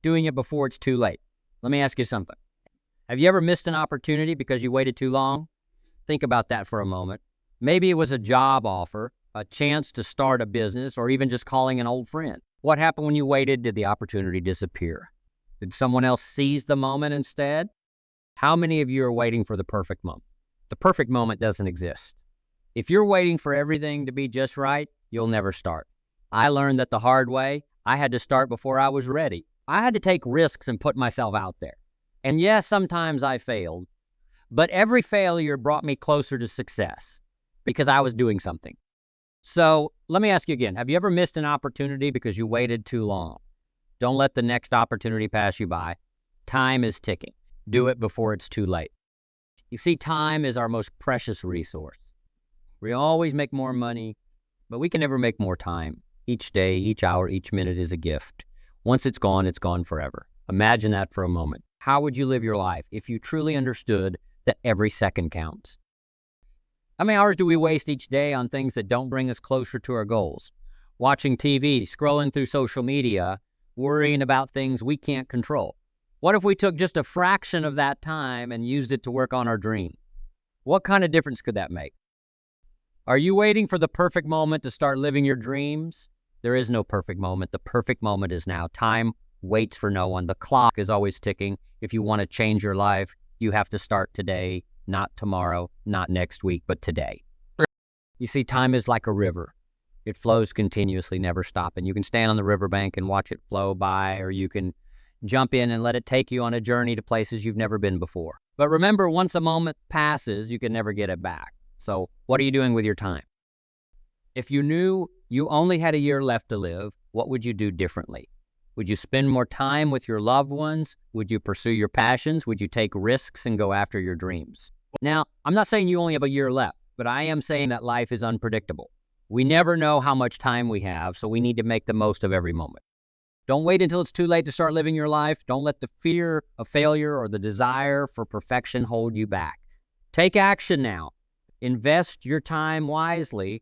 doing it before it's too late. Let me ask you something. Have you ever missed an opportunity because you waited too long? Think about that for a moment. Maybe it was a job offer, a chance to start a business, or even just calling an old friend. What happened when you waited? Did the opportunity disappear? Did someone else seize the moment instead? How many of you are waiting for the perfect moment? The perfect moment doesn't exist. If you're waiting for everything to be just right, you'll never start. I learned that the hard way. I had to start before I was ready. I had to take risks and put myself out there. And yes, sometimes I failed, but every failure brought me closer to success because I was doing something. So let me ask you again, have you ever missed an opportunity because you waited too long? Don't let the next opportunity pass you by. Time is ticking. Do it before it's too late. You see, time is our most precious resource. We always make more money, but we can never make more time. Each day, each hour, each minute is a gift. Once it's gone forever. Imagine that for a moment. How would you live your life if you truly understood that every second counts? How many hours do we waste each day on things that don't bring us closer to our goals? Watching TV, scrolling through social media, worrying about things we can't control. What if we took just a fraction of that time and used it to work on our dream? What kind of difference could that make? Are you waiting for the perfect moment to start living your dreams? There is no perfect moment. The perfect moment is now. Time waits for no one. The clock is always ticking. If you want to change your life, you have to start today, not tomorrow, not next week, but today. You see, time is like a river. It flows continuously, never stopping. You can stand on the riverbank and watch it flow by, or you can jump in and let it take you on a journey to places you've never been before. But remember, once a moment passes, you can never get it back. So what are you doing with your time? If you knew you only had a year left to live, what would you do differently? Would you spend more time with your loved ones? Would you pursue your passions? Would you take risks and go after your dreams? Now, I'm not saying you only have a year left, but I am saying that life is unpredictable. We never know how much time we have, so we need to make the most of every moment. Don't wait until it's too late to start living your life. Don't let the fear of failure or the desire for perfection hold you back. Take action now. Invest your time wisely.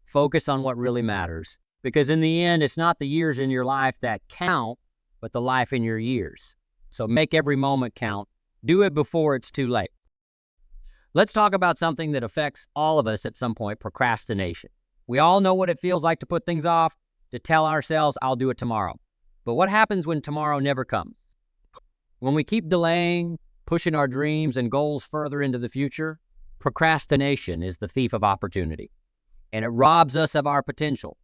Focus on what really matters. Because in the end, it's not the years in your life that count, but the life in your years. So make every moment count. Do it before it's too late. Let's talk about something that affects all of us at some point, procrastination. We all know what it feels like to put things off, to tell ourselves, I'll do it tomorrow. But what happens when tomorrow never comes? When we keep delaying, pushing our dreams and goals further into the future, procrastination is the thief of opportunity, and it robs us of our potential.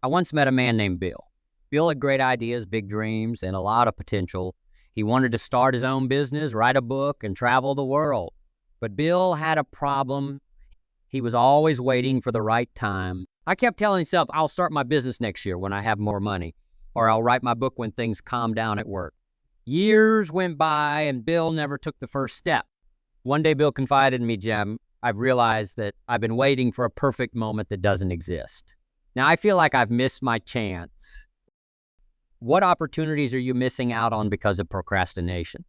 I once met a man named Bill. Bill had great ideas, big dreams, and a lot of potential. He wanted to start his own business, write a book, and travel the world. But Bill had a problem. He was always waiting for the right time. I kept telling myself, I'll start my business next year when I have more money, or I'll write my book when things calm down at work. Years went by, and Bill never took the first step. One day, Bill confided in me, Jim, I've realized that I've been waiting for a perfect moment that doesn't exist. Now, I feel like I've missed my chance. What opportunities are you missing out on because of procrastination?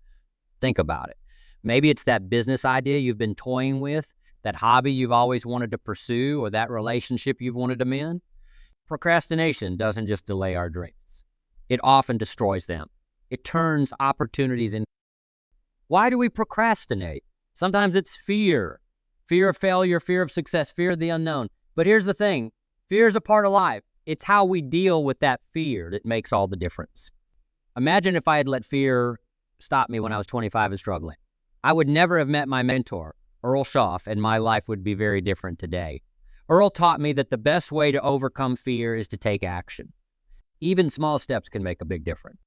Think about it. Maybe it's that business idea you've been toying with, that hobby you've always wanted to pursue, or that relationship you've wanted to mend. Procrastination doesn't just delay our dreams. It often destroys them. It turns opportunities into... Why do we procrastinate? Sometimes it's fear. Fear of failure, fear of success, fear of the unknown. But here's the thing. Fear is a part of life. It's how we deal with that fear that makes all the difference. Imagine if I had let fear stop me when I was 25 and struggling. I would never have met my mentor, Earl Schaff, and my life would be very different today. Earl taught me that the best way to overcome fear is to take action. Even small steps can make a big difference.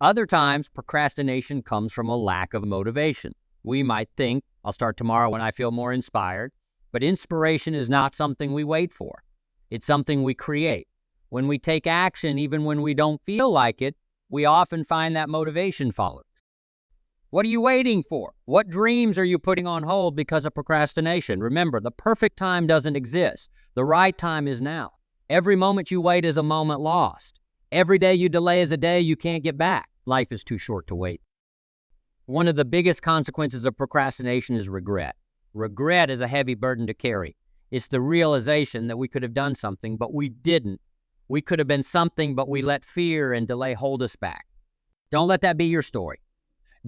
Other times, procrastination comes from a lack of motivation. We might think, I'll start tomorrow when I feel more inspired, but inspiration is not something we wait for. It's something we create. When we take action, even when we don't feel like it, we often find that motivation follows. What are you waiting for? What dreams are you putting on hold because of procrastination? Remember, the perfect time doesn't exist. The right time is now. Every moment you wait is a moment lost. Every day you delay is a day you can't get back. Life is too short to wait. One of the biggest consequences of procrastination is regret. Regret is a heavy burden to carry. It's the realization that we could have done something, but we didn't. We could have been something, but we let fear and delay hold us back. Don't let that be your story.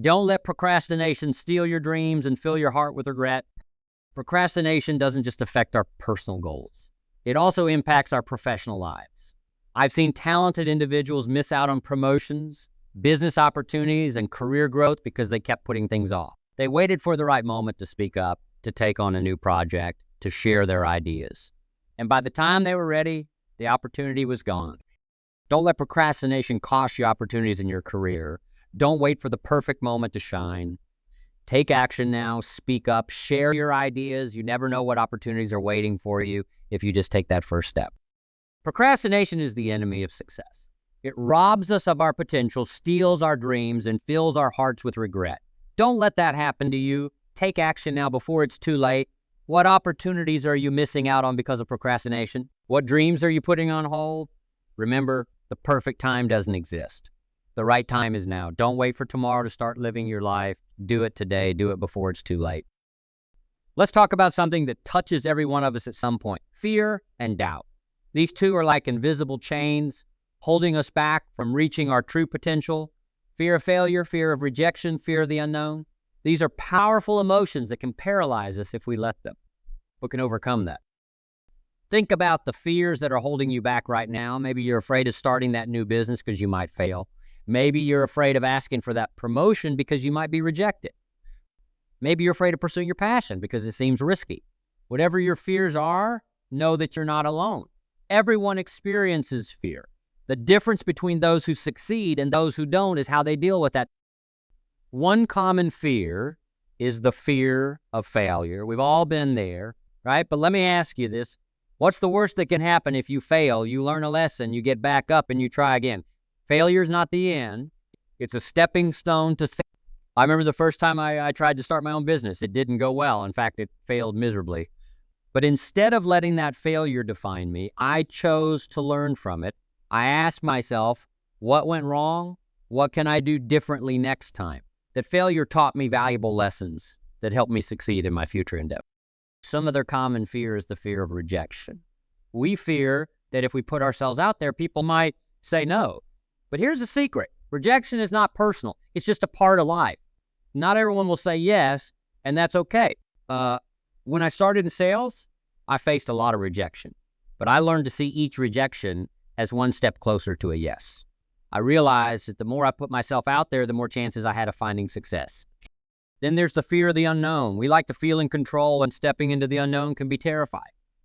Don't let procrastination steal your dreams and fill your heart with regret. Procrastination doesn't just affect our personal goals. It also impacts our professional lives. I've seen talented individuals miss out on promotions, business opportunities, and career growth because they kept putting things off. They waited for the right moment to speak up, to take on a new project, to share their ideas. And by the time they were ready, the opportunity was gone. Don't let procrastination cost you opportunities in your career. Don't wait for the perfect moment to shine. Take action now, speak up, share your ideas. You never know what opportunities are waiting for you if you just take that first step. Procrastination is the enemy of success. It robs us of our potential, steals our dreams, and fills our hearts with regret. Don't let that happen to you. Take action now before it's too late. What opportunities are you missing out on because of procrastination? What dreams are you putting on hold? Remember, the perfect time doesn't exist. The right time is now. Don't wait for tomorrow to start living your life. Do it today. Do it before it's too late. Let's talk about something that touches every one of us at some point: fear and doubt. These two are like invisible chains holding us back from reaching our true potential. Fear of failure, fear of rejection, fear of the unknown. These are powerful emotions that can paralyze us if we let them, but can overcome that. Think about the fears that are holding you back right now. Maybe you're afraid of starting that new business because you might fail. Maybe you're afraid of asking for that promotion because you might be rejected. Maybe you're afraid of pursuing your passion because it seems risky. Whatever your fears are, know that you're not alone. Everyone experiences fear. The difference between those who succeed and those who don't is how they deal with that. One common fear is the fear of failure. We've all been there, right? But let me ask you this. What's the worst that can happen if you fail? You learn a lesson, you get back up, and you try again. Failure is not the end. It's a stepping stone to success. I remember the first time I tried to start my own business. It didn't go well. In fact, it failed miserably. But instead of letting that failure define me, I chose to learn from it. I asked myself, what went wrong? What can I do differently next time? That failure taught me valuable lessons that helped me succeed in my future endeavor. Some other common fear is the fear of rejection. We fear that if we put ourselves out there, people might say no. But here's the secret. Rejection is not personal. It's just a part of life. Not everyone will say yes, and that's okay. When I started in sales, I faced a lot of rejection. But I learned to see each rejection as one step closer to a yes. I realized that the more I put myself out there, the more chances I had of finding success. Then there's the fear of the unknown. We like to feel in control, and stepping into the unknown can be terrifying.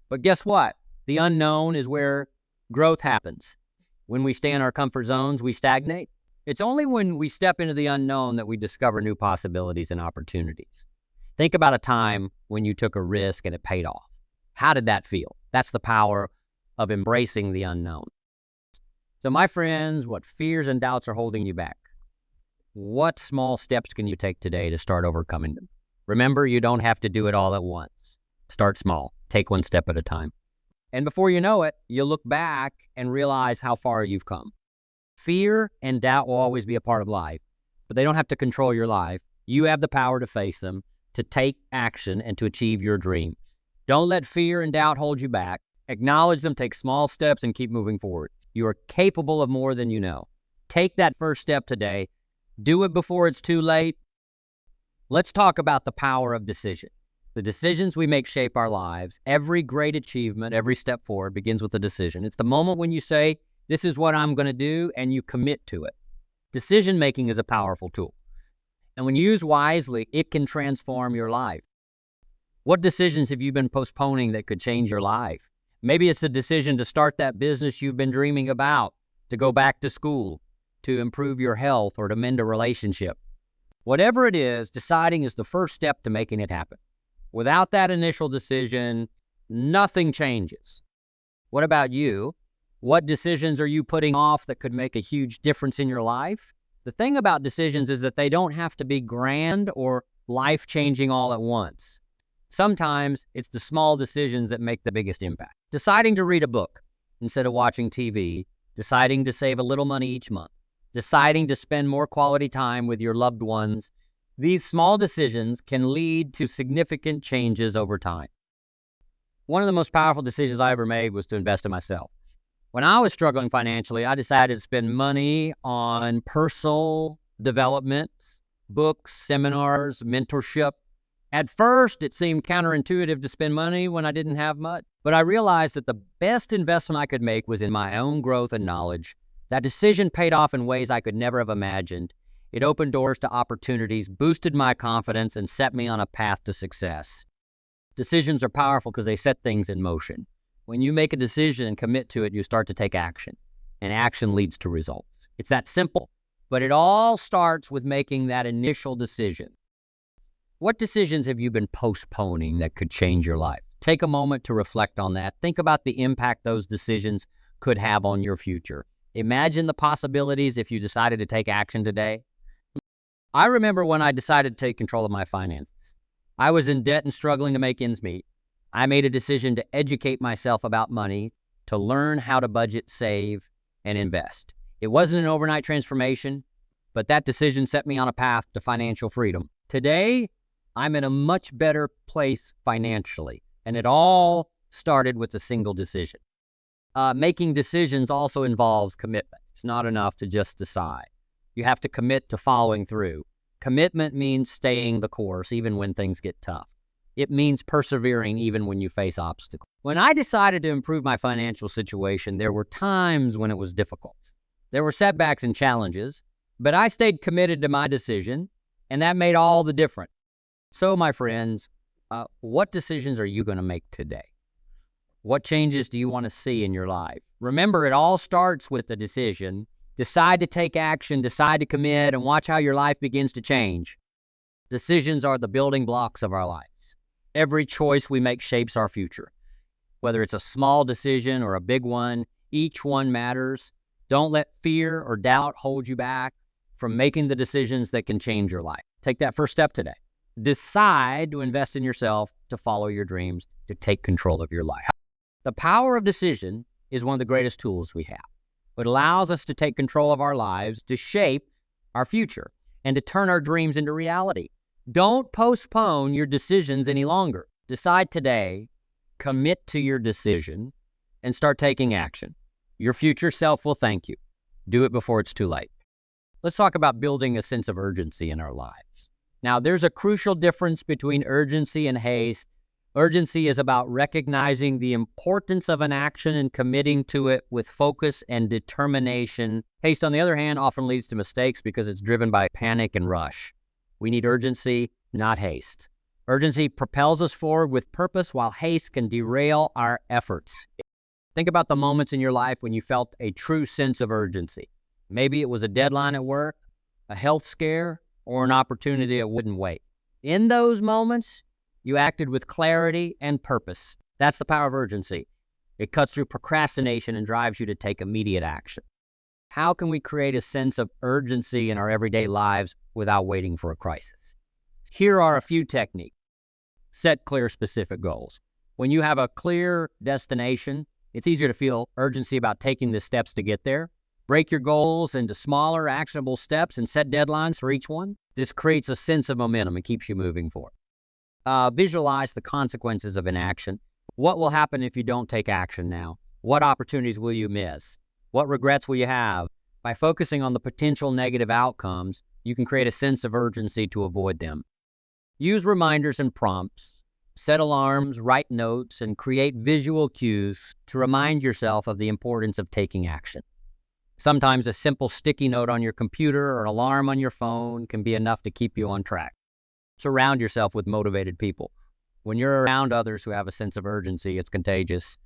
But guess what? The unknown is where growth happens. When we stay in our comfort zones, we stagnate. It's only when we step into the unknown that we discover new possibilities and opportunities. Think about a time when you took a risk and it paid off. How did that feel? That's the power of embracing the unknown. So my friends, what fears and doubts are holding you back? What small steps can you take today to start overcoming them? Remember, you don't have to do it all at once. Start small. Take one step at a time. And before you know it, you'll look back and realize how far you've come. Fear and doubt will always be a part of life, but they don't have to control your life. You have the power to face them, to take action, and to achieve your dream. Don't let fear and doubt hold you back. Acknowledge them, take small steps, and keep moving forward. You are capable of more than you know. Take that first step today. Do it before it's too late. Let's talk about the power of decision. The decisions we make shape our lives. Every great achievement, every step forward begins with a decision. It's the moment when you say, this is what I'm going to do, and you commit to it. Decision-making is a powerful tool. And when used wisely, it can transform your life. What decisions have you been postponing that could change your life? Maybe it's a decision to start that business you've been dreaming about, to go back to school, to improve your health, or to mend a relationship. Whatever it is, deciding is the first step to making it happen. Without that initial decision, nothing changes. What about you? What decisions are you putting off that could make a huge difference in your life? The thing about decisions is that they don't have to be grand or life-changing all at once. Sometimes it's the small decisions that make the biggest impact. Deciding to read a book instead of watching TV, deciding to save a little money each month, deciding to spend more quality time with your loved ones. These small decisions can lead to significant changes over time. One of the most powerful decisions I ever made was to invest in myself. When I was struggling financially, I decided to spend money on personal development, books, seminars, mentorship. At first, it seemed counterintuitive to spend money when I didn't have much, but I realized that the best investment I could make was in my own growth and knowledge. That decision paid off in ways I could never have imagined. It opened doors to opportunities, boosted my confidence, and set me on a path to success. Decisions are powerful because they set things in motion. When you make a decision and commit to it, you start to take action, and action leads to results. It's that simple, but it all starts with making that initial decision. What decisions have you been postponing that could change your life? Take a moment to reflect on that. Think about the impact those decisions could have on your future. Imagine the possibilities if you decided to take action today. I remember when I decided to take control of my finances. I was in debt and struggling to make ends meet. I made a decision to educate myself about money, to learn how to budget, save, and invest. It wasn't an overnight transformation, but that decision set me on a path to financial freedom. Today, I'm in a much better place financially, and it all started with a single decision. Making decisions also involves commitment. It's not enough to just decide. You have to commit to following through. Commitment means staying the course even when things get tough. It means persevering even when you face obstacles. When I decided to improve my financial situation, there were times when it was difficult. There were setbacks and challenges, but I stayed committed to my decision, and that made all the difference. So, my friends, what decisions are you going to make today? What changes do you want to see in your life? Remember, it all starts with a decision. Decide to take action, decide to commit, and watch how your life begins to change. Decisions are the building blocks of our lives. Every choice we make shapes our future. Whether it's a small decision or a big one, each one matters. Don't let fear or doubt hold you back from making the decisions that can change your life. Take that first step today. Decide to invest in yourself, to follow your dreams, to take control of your life. The power of decision is one of the greatest tools we have. It allows us to take control of our lives, to shape our future, and to turn our dreams into reality. Don't postpone your decisions any longer. Decide today, commit to your decision, and start taking action. Your future self will thank you. Do it before it's too late. Let's talk about building a sense of urgency in our lives. Now, there's a crucial difference between urgency and haste. Urgency is about recognizing the importance of an action and committing to it with focus and determination. Haste, on the other hand, often leads to mistakes because it's driven by panic and rush. We need urgency, not haste. Urgency propels us forward with purpose, while haste can derail our efforts. Think about the moments in your life when you felt a true sense of urgency. Maybe it was a deadline at work, a health scare, or an opportunity that wouldn't wait. In those moments, you acted with clarity and purpose. That's the power of urgency. It cuts through procrastination and drives you to take immediate action. How can we create a sense of urgency in our everyday lives without waiting for a crisis? Here are a few techniques. Set clear, specific goals. When you have a clear destination, it's easier to feel urgency about taking the steps to get there. Break your goals into smaller, actionable steps and set deadlines for each one. This creates a sense of momentum and keeps you moving forward. Visualize the consequences of inaction. What will happen if you don't take action now? What opportunities will you miss? What regrets will you have? By focusing on the potential negative outcomes, you can create a sense of urgency to avoid them. Use reminders and prompts. Set alarms, write notes, and create visual cues to remind yourself of the importance of taking action. Sometimes a simple sticky note on your computer or an alarm on your phone can be enough to keep you on track. Surround yourself with motivated people. When you're around others who have a sense of urgency, it's contagious.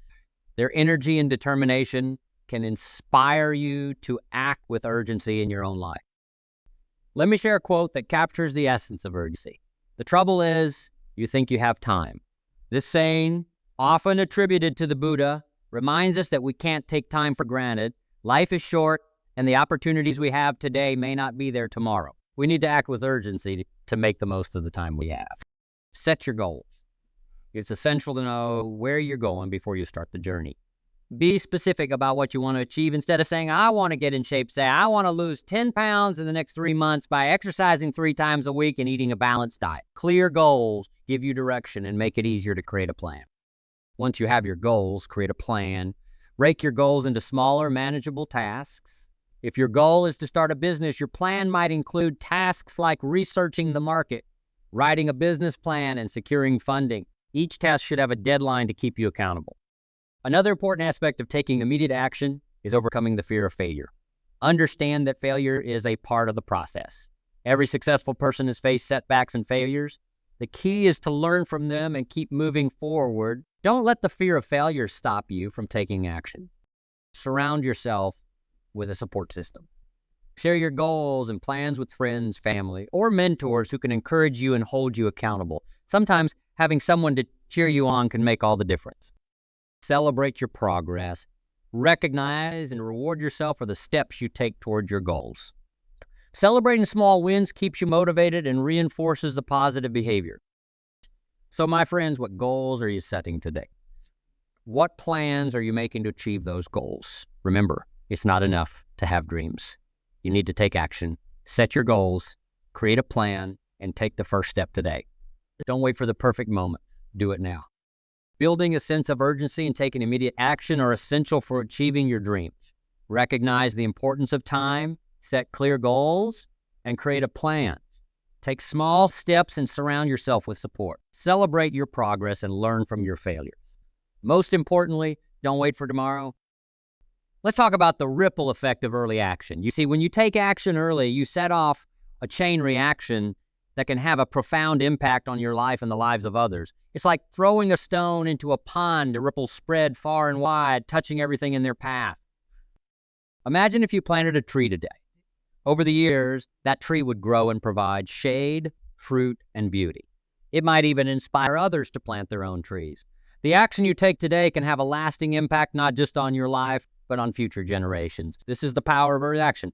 Their energy and determination can inspire you to act with urgency in your own life. Let me share a quote that captures the essence of urgency. The trouble is, you think you have time. This saying, often attributed to the Buddha, reminds us that we can't take time for granted. Life is short, and the opportunities we have today may not be there tomorrow. We need to act with urgency to make the most of the time we have. Set your goals. It's essential to know where you're going before you start the journey. Be specific about what you want to achieve. Instead of saying, I want to get in shape, say, I want to lose 10 pounds in the next 3 months by exercising 3 times a week and eating a balanced diet. Clear goals give you direction and make it easier to create a plan. Once you have your goals, create a plan. Break your goals into smaller, manageable tasks. If your goal is to start a business, your plan might include tasks like researching the market, writing a business plan, and securing funding. Each task should have a deadline to keep you accountable. Another important aspect of taking immediate action is overcoming the fear of failure. Understand that failure is a part of the process. Every successful person has faced setbacks and failures. The key is to learn from them and keep moving forward. Don't let the fear of failure stop you from taking action. Surround yourself with a support system. Share your goals and plans with friends, family, or mentors who can encourage you and hold you accountable. Sometimes having someone to cheer you on can make all the difference. Celebrate your progress. Recognize and reward yourself for the steps you take toward your goals. Celebrating small wins keeps you motivated and reinforces the positive behavior. So, my friends, what goals are you setting today? What plans are you making to achieve those goals? Remember, it's not enough to have dreams. You need to take action, set your goals, create a plan, and take the first step today. Don't wait for the perfect moment. Do it now. Building a sense of urgency and taking immediate action are essential for achieving your dreams. Recognize the importance of time, set clear goals, and create a plan. Take small steps and surround yourself with support. Celebrate your progress and learn from your failures. Most importantly, don't wait for tomorrow. Let's talk about the ripple effect of early action. You see, when you take action early, you set off a chain reaction that can have a profound impact on your life and the lives of others. It's like throwing a stone into a pond. The ripples spread far and wide, touching everything in their path. Imagine if you planted a tree today. Over the years, that tree would grow and provide shade, fruit, and beauty. It might even inspire others to plant their own trees. The action you take today can have a lasting impact not just on your life, but on future generations. This is the power of early action.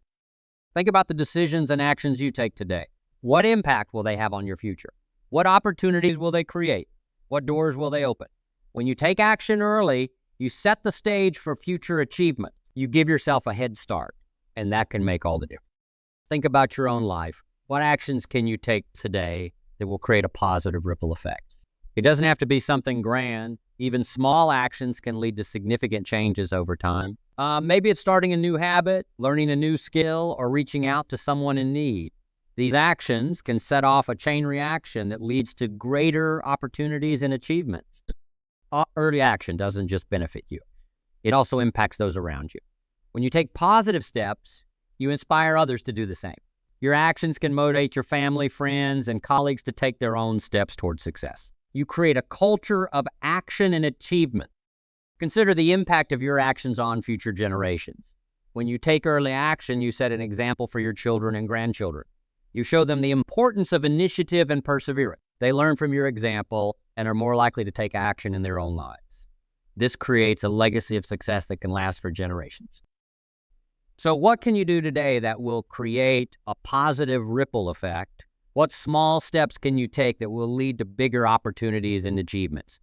Think about the decisions and actions you take today. What impact will they have on your future? What opportunities will they create? What doors will they open? When you take action early, you set the stage for future achievement. You give yourself a head start, and that can make all the difference. Think about your own life. What actions can you take today that will create a positive ripple effect? It doesn't have to be something grand. Even small actions can lead to significant changes over time. Maybe it's starting a new habit, learning a new skill, or reaching out to someone in need. These actions can set off a chain reaction that leads to greater opportunities and achievements. Early action doesn't just benefit you. It also impacts those around you. When you take positive steps, you inspire others to do the same. Your actions can motivate your family, friends, and colleagues to take their own steps towards success. You create a culture of action and achievement. Consider the impact of your actions on future generations. When you take early action, you set an example for your children and grandchildren. You show them the importance of initiative and perseverance. They learn from your example and are more likely to take action in their own lives. This creates a legacy of success that can last for generations. So what can you do today that will create a positive ripple effect? What small steps can you take that will lead to bigger opportunities and achievements?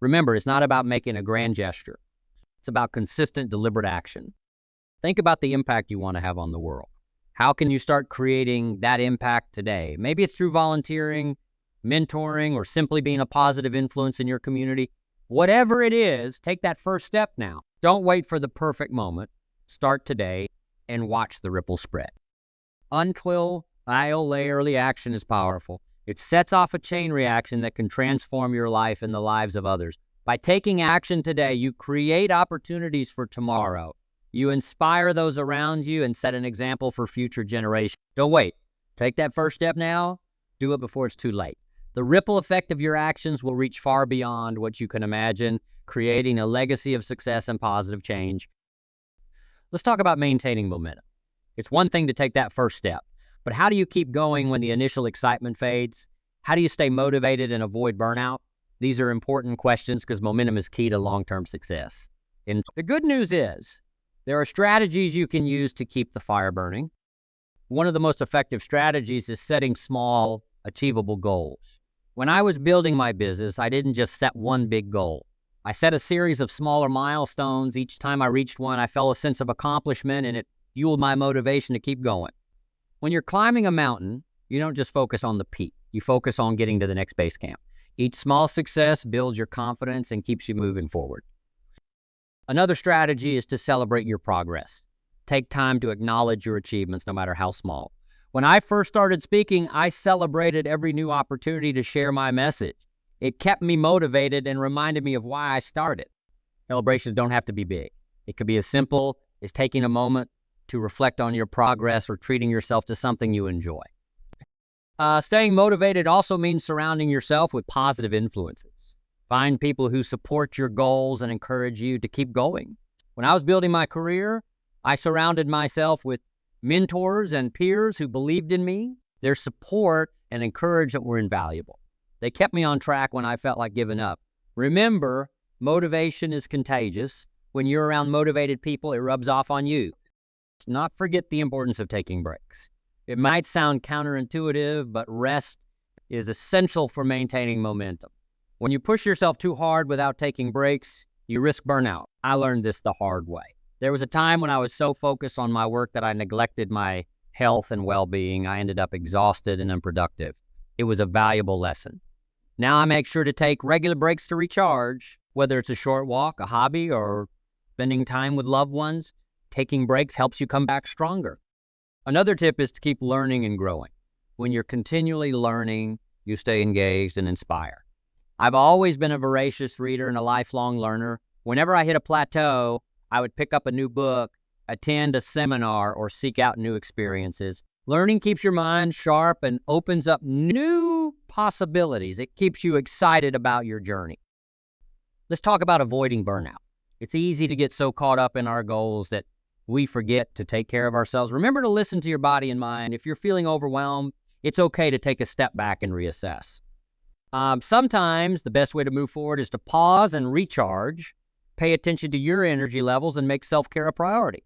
Remember, it's not about making a grand gesture. It's about consistent, deliberate action. Think about the impact you want to have on the world. How can you start creating that impact today? Maybe it's through volunteering, mentoring, or simply being a positive influence in your community. Whatever it is, take that first step now. Don't wait for the perfect moment. Start today and watch the ripple spread. Until early action is powerful. It sets off a chain reaction that can transform your life and the lives of others. By taking action today, you create opportunities for tomorrow. You inspire those around you and set an example for future generations. Don't wait. Take that first step now. Do it before it's too late. The ripple effect of your actions will reach far beyond what you can imagine, creating a legacy of success and positive change. Let's talk about maintaining momentum. It's one thing to take that first step, but how do you keep going when the initial excitement fades? How do you stay motivated and avoid burnout? These are important questions because momentum is key to long-term success. And the good news is there are strategies you can use to keep the fire burning. One of the most effective strategies is setting small, achievable goals. When I was building my business, I didn't just set one big goal. I set a series of smaller milestones. Each time I reached one, I felt a sense of accomplishment, and it fueled my motivation to keep going. When you're climbing a mountain, you don't just focus on the peak. You focus on getting to the next base camp. Each small success builds your confidence and keeps you moving forward. Another strategy is to celebrate your progress. Take time to acknowledge your achievements, no matter how small. When I first started speaking, I celebrated every new opportunity to share my message. It kept me motivated and reminded me of why I started. Celebrations don't have to be big. It could be as simple as taking a moment to reflect on your progress or treating yourself to something you enjoy. Staying motivated also means surrounding yourself with positive influences. Find people who support your goals and encourage you to keep going. When I was building my career, I surrounded myself with mentors and peers who believed in me. Their support and encouragement were invaluable. They kept me on track when I felt like giving up. Remember, motivation is contagious. When you're around motivated people, it rubs off on you. Let's not forget the importance of taking breaks. It might sound counterintuitive, but rest is essential for maintaining momentum. When you push yourself too hard without taking breaks, you risk burnout. I learned this the hard way. There was a time when I was so focused on my work that I neglected my health and well-being. I ended up exhausted and unproductive. It was a valuable lesson. Now I make sure to take regular breaks to recharge, whether it's a short walk, a hobby, or spending time with loved ones. Taking breaks helps you come back stronger. Another tip is to keep learning and growing. When you're continually learning, you stay engaged and inspired. I've always been a voracious reader and a lifelong learner. Whenever I hit a plateau, I would pick up a new book, attend a seminar, or seek out new experiences. Learning keeps your mind sharp and opens up new possibilities. It keeps you excited about your journey. Let's talk about avoiding burnout. It's easy to get so caught up in our goals that we forget to take care of ourselves. Remember to listen to your body and mind. If you're feeling overwhelmed, it's okay to take a step back and reassess. Sometimes the best way to move forward is to pause and recharge, pay attention to your energy levels, and make self-care a priority.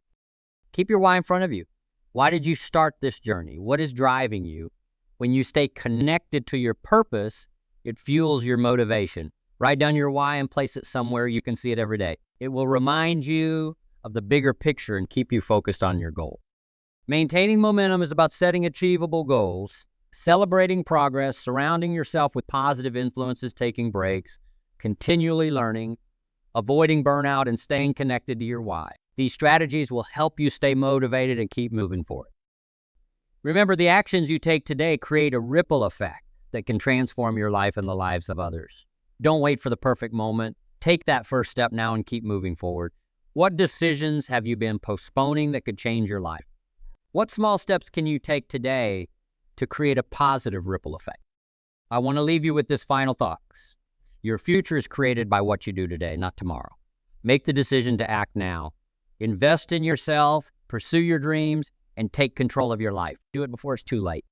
Keep your why in front of you. Why did you start this journey? What is driving you? When you stay connected to your purpose, it fuels your motivation. Write down your why and place it somewhere you can see it every day. It will remind you of the bigger picture and keep you focused on your goal. Maintaining momentum is about setting achievable goals, celebrating progress, surrounding yourself with positive influences, taking breaks, continually learning, avoiding burnout, and staying connected to your why. These strategies will help you stay motivated and keep moving forward. Remember, the actions you take today create a ripple effect that can transform your life and the lives of others. Don't wait for the perfect moment. Take that first step now and keep moving forward. What decisions have you been postponing that could change your life? What small steps can you take today to create a positive ripple effect? I want to leave you with this final thoughts. Your future is created by what you do today, not tomorrow. Make the decision to act now. Invest in yourself, pursue your dreams, and take control of your life. Do it before it's too late.